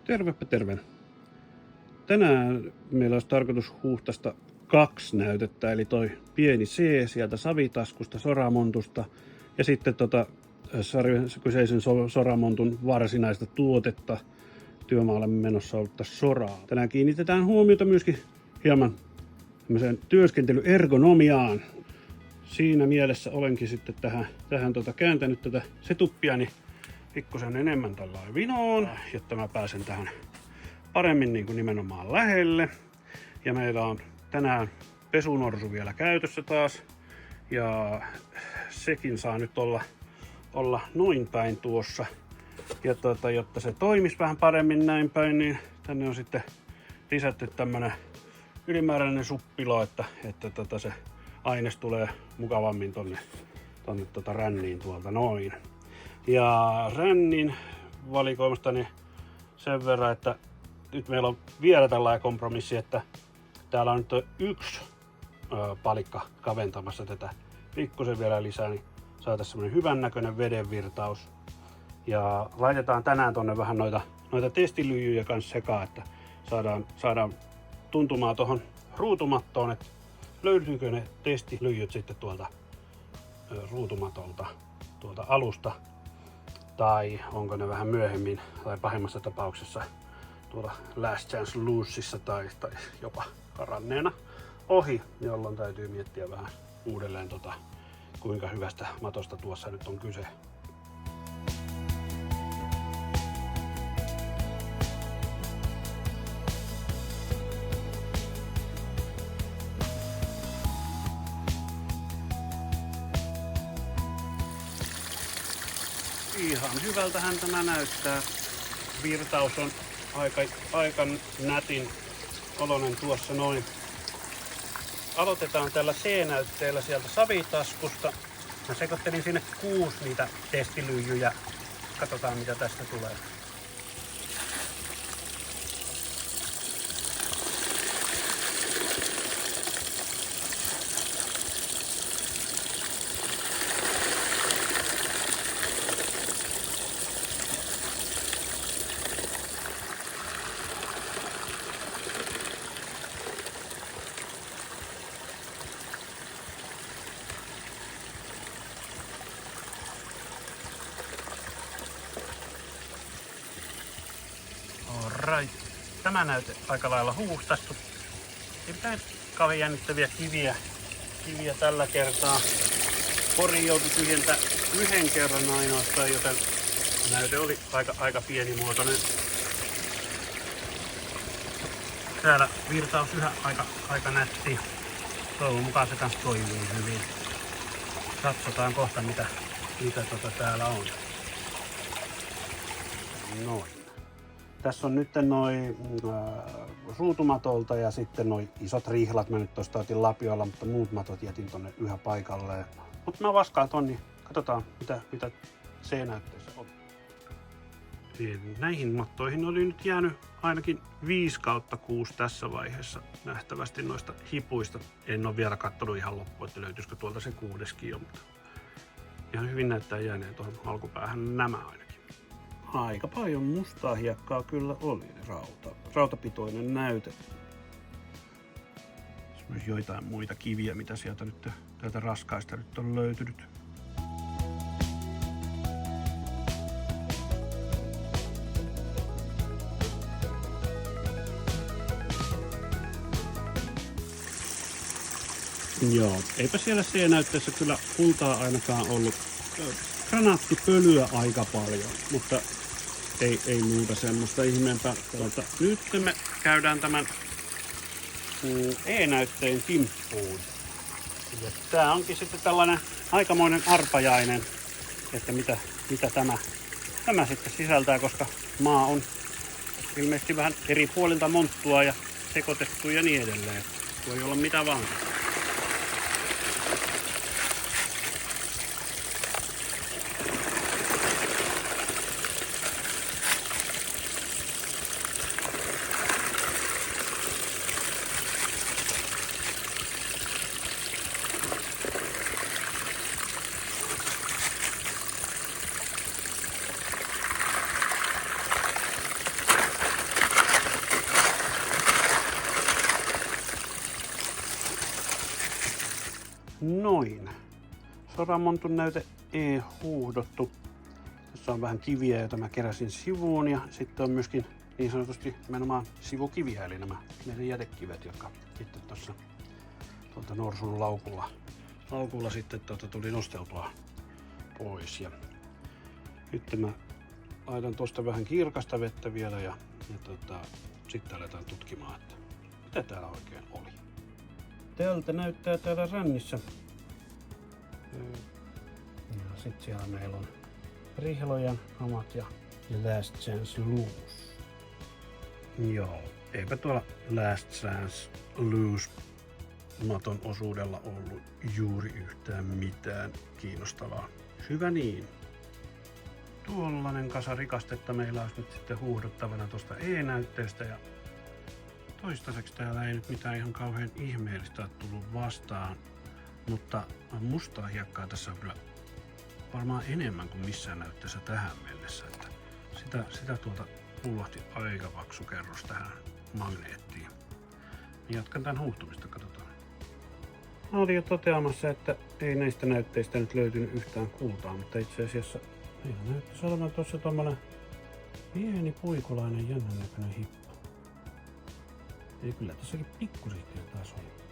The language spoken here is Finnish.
Tervepä terve. Tänään meillä olisi tarkoitus huuhtasta 2 näytettä, eli toi pieni C sieltä savitaskusta, soramontusta, ja sitten kyseisen soramontun varsinaista tuotetta työmaalle menossa olutta soraa. Tänään kiinnitetään huomiota myöskin hieman työskentelyergonomiaan. Siinä mielessä olenkin sitten tähän kääntänyt tätä setuppiani pikkusen enemmän tällainen vinoon, jotta mä pääsen tähän paremmin niin kuin nimenomaan lähelle. Ja meillä on tänään pesunorsu vielä käytössä taas. Ja sekin saa nyt olla noin päin tuossa. Ja jotta se toimisi vähän paremmin näin päin, niin tänne on sitten lisätty tämmönen ylimääräinen suppilo, että se aines tulee mukavammin tonne ränniin tuolta noin. Ja rännin valikoimasta niin sen verran, että nyt meillä on vielä tällainen kompromissi, että täällä on nyt yksi palikka kaventamassa tätä pikkusen vielä lisää, niin saataisiin semmoinen hyvän näköinen vedenvirtaus. Ja laitetaan tänään tonne vähän noita testilyijyjä kanssa sekaan, että saadaan tuntumaan tuohon ruutumattoon, että löytyykö ne testilyijyt sitten tuolta ruutumatolta tuolta alusta, tai onko ne vähän myöhemmin tai pahimmassa tapauksessa tuolla Last Chance Loosessa tai jopa karanneena ohi, jolloin täytyy miettiä vähän uudelleen kuinka hyvästä matosta tuossa nyt on kyse. Ihan hyvältähän tämä näyttää. Virtaus on aika nätin oloinen tuossa noin. Aloitetaan tällä C-näytteellä sieltä savitaskusta. Mä sekoittelin sinne 6 niitä testilyijyjä. Katsotaan mitä tästä tulee. Alright. Tämä näyte aika lailla huuhtastu. Erittäin kauhean jännittäviä kiviä tällä kertaa. Pori joutui tyhjentää 1 kerran ainoastaan, joten näyte oli aika pienimuotoinen. Täällä virtaus yhä aika nätti. Toivon mukaan se kanssa toimii hyvin. Katsotaan kohta mitä täällä on. Noin. Tässä on nyt noin ruutumatolta ja sitten noin isot rihlat. Mä nyt tuosta otin lapiolla, mutta muut matot jätin tonne yhä paikalleen. Mutta mä vaskaan ton, niin katsotaan mitä C-näytteessä on. Näihin mattoihin oli nyt jäänyt ainakin 5/6 tässä vaiheessa nähtävästi noista hipuista. En ole vielä katsonut ihan loppuun, että löytyisikö tuolta se 6. jo, mutta ihan hyvin näyttää jääneen tuohon alkupäähän nämä ainakin. Aika paljon mustaa hiekkaa kyllä oli, rautapitoinen näyte. Myös joitain muita kiviä, mitä sieltä nyt täältä raskaista nyt on löytynyt. Joo, eipä siellä C-näytteessä kyllä kultaa ainakaan ollut. Granaattipölyä aika paljon, mutta ei muuta semmoista ihmeempää. Nyt me käydään tämän E-näytteen kimppuun. Ja tää onkin sitten tällainen aikamoinen arpajainen, että mitä tämä sitten sisältää, koska maa on ilmeisesti vähän eri puolilta monttua ja sekoitettu ja niin edelleen. Voi olla mitä vaan. Noin. Soramontun näyte E huuhdottu. Tässä on vähän kiviä, joita mä keräsin sivuun, ja sitten on myöskin niin sanotusti nimenomaan sivukiviä, eli nämä meidän jätekivet, jotka sitten tuossa tuolta norsun laukulla sitten tuli nosteltua pois. Ja nyt mä laitan tuosta vähän kirkasta vettä vielä ja sitten aletaan tutkimaan, että mitä täällä oikein oli. Tältä näyttää täällä rännissä. Ja sit siellä meillä on Rihlojan hamat ja Last Chance Loose. Joo, eipä tuolla Last Chance Loose maton osuudella ollut juuri yhtään mitään kiinnostavaa. Hyvä niin. Tuollainen kasa rikastetta meillä olisi nyt sitten huuhdottavana tuosta E-näytteestä, ja toistaiseksi täällä ei nyt mitään ihan kauhean ihmeellistä ole tullut vastaan, mutta mustaa hiekkaa tässä on kyllä varmaan enemmän kuin missään näytteessä tähän mennessä, että sitä pullahti aika paksu kerros tähän magneettiin. Jatkan tämän huuhtumista, katsotaan. Mä olin jo toteamassa, että ei näistä näytteistä nyt löytynyt yhtään kultaa, mutta itse asiassa meillä näyttäisi olevan tuossa tommonen pieni puikulainen jännän näköinen hippa. Eli kyllä tässäkin pikkusikin taas on.